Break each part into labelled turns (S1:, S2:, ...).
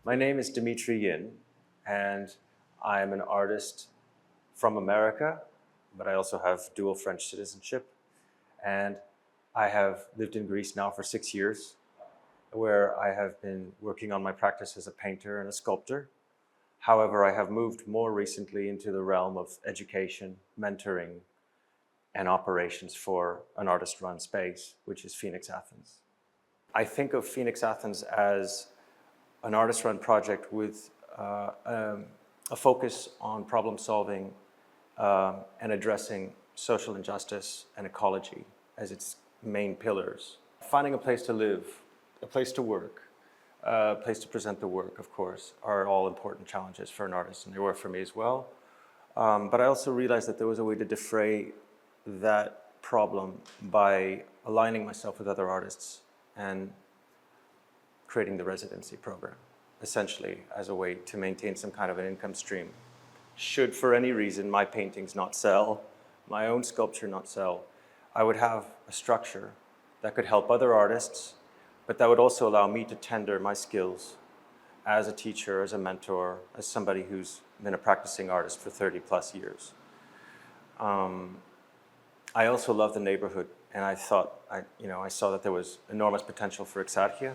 S1: My name is Dimitri, and I'm an artist from America, but I also have dual French citizenship. And I have lived in Greece now for 6 years, where I have been working on my practice as a painter and a sculptor. However, I have moved more recently into the realm of education, mentoring, and operations for an artist-run space, which is Phoenix Athens. I think of Phoenix Athens as an artist-run project with a focus on problem solving and addressing social injustice and ecology as its main pillars. Finding a place to live, a place to work, a place to present the work, of course, are all important challenges for an artist, and they were for me as well. But I also realized that there was a way to defray that problem by aligning myself with other artists and creating the residency program, essentially as a way to maintain some kind of an income stream. Should, for any reason, my paintings not sell, my own sculpture not sell, I would have a structure that could help other artists, but that would also allow me to tender my skills as a teacher, as a mentor, as somebody who's been a practicing artist for 30 plus years. I also love the neighborhood, and I thought, I saw that there was enormous potential for Exarchia,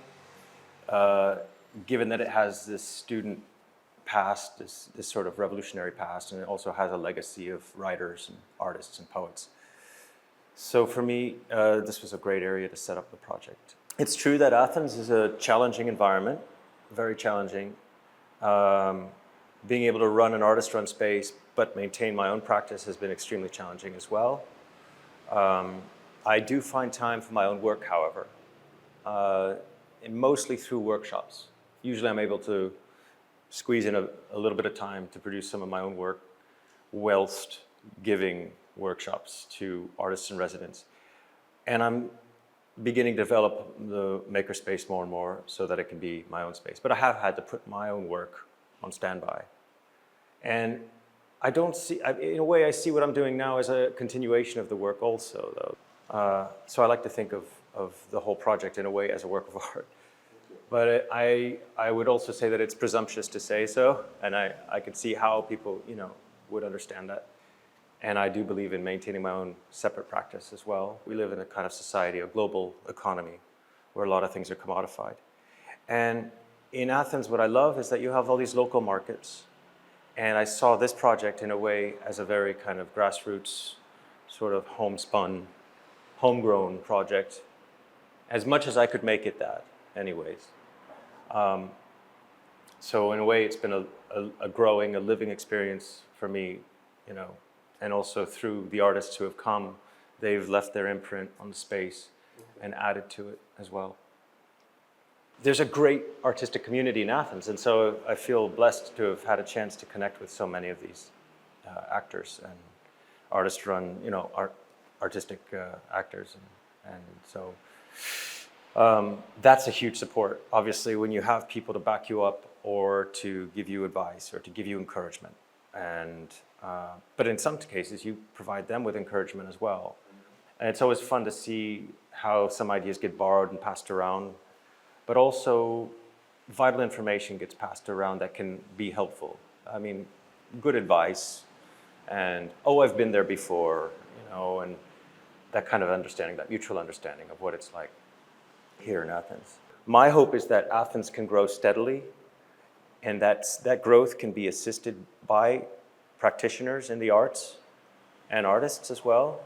S1: given that it has this student past, this sort of revolutionary past, and it also has a legacy of writers and artists and poets. So for me, this was a great area to set up the project. It's true that Athens is a challenging environment, very challenging. Being able to run an artist-run space but maintain my own practice has been extremely challenging as well. I do find time for my own work, however, and mostly through workshops. Usually I'm able to squeeze in a little bit of time to produce some of my own work whilst giving workshops to artists and residents. And I'm beginning to develop the makerspace more and more so that it can be my own space. But I have had to put my own work on standby. And I don't see, in a way I see what I'm doing now as a continuation of the work also, though. So I like to think of the whole project in a way as a work of art. But I would also say that it's presumptuous to say so, and I could see how people, would understand that. And I do believe in maintaining my own separate practice as well. We live in a kind of society, a global economy, where a lot of things are commodified. And in Athens, what I love is that you have all these local markets. And I saw this project in a way as a very kind of grassroots, sort of homespun, homegrown project, as much as I could make it that, anyways. So in a way, it's been a growing, a living experience for me, and also through the artists who have come, they've left their imprint on the space and added to it as well. There's a great artistic community in Athens, and so I feel blessed to have had a chance to connect with so many of these actors and artist-run, artistic actors, and so that's a huge support. Obviously, when you have people to back you up or to give you advice or to give you encouragement, but in some cases, you provide them with encouragement as well. And it's always fun to see how some ideas get borrowed and passed around, but also vital information gets passed around that can be helpful. I mean, good advice and, I've been there before, and that kind of understanding, that mutual understanding of what it's like here in Athens. My hope is that Athens can grow steadily, and that growth can be assisted by practitioners in the arts and artists as well,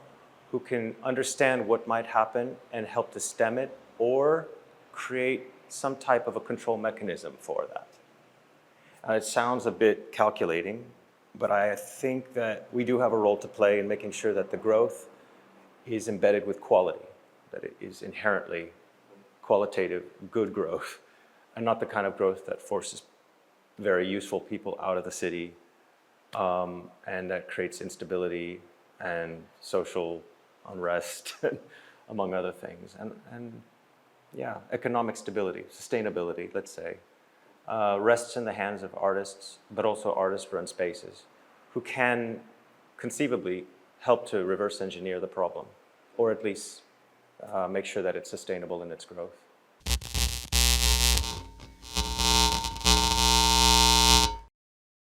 S1: who can understand what might happen and help to stem it or create some type of a control mechanism for that. It sounds a bit calculating, but I think that we do have a role to play in making sure that the growth is embedded with quality, that it is inherently qualitative, good growth, and not the kind of growth that forces very useful people out of the city, and that creates instability and social unrest, among other things. And economic stability, sustainability, let's say, rests in the hands of artists, but also artist-run spaces, who can conceivably help to reverse engineer the problem, or at least make sure that it's sustainable in its growth.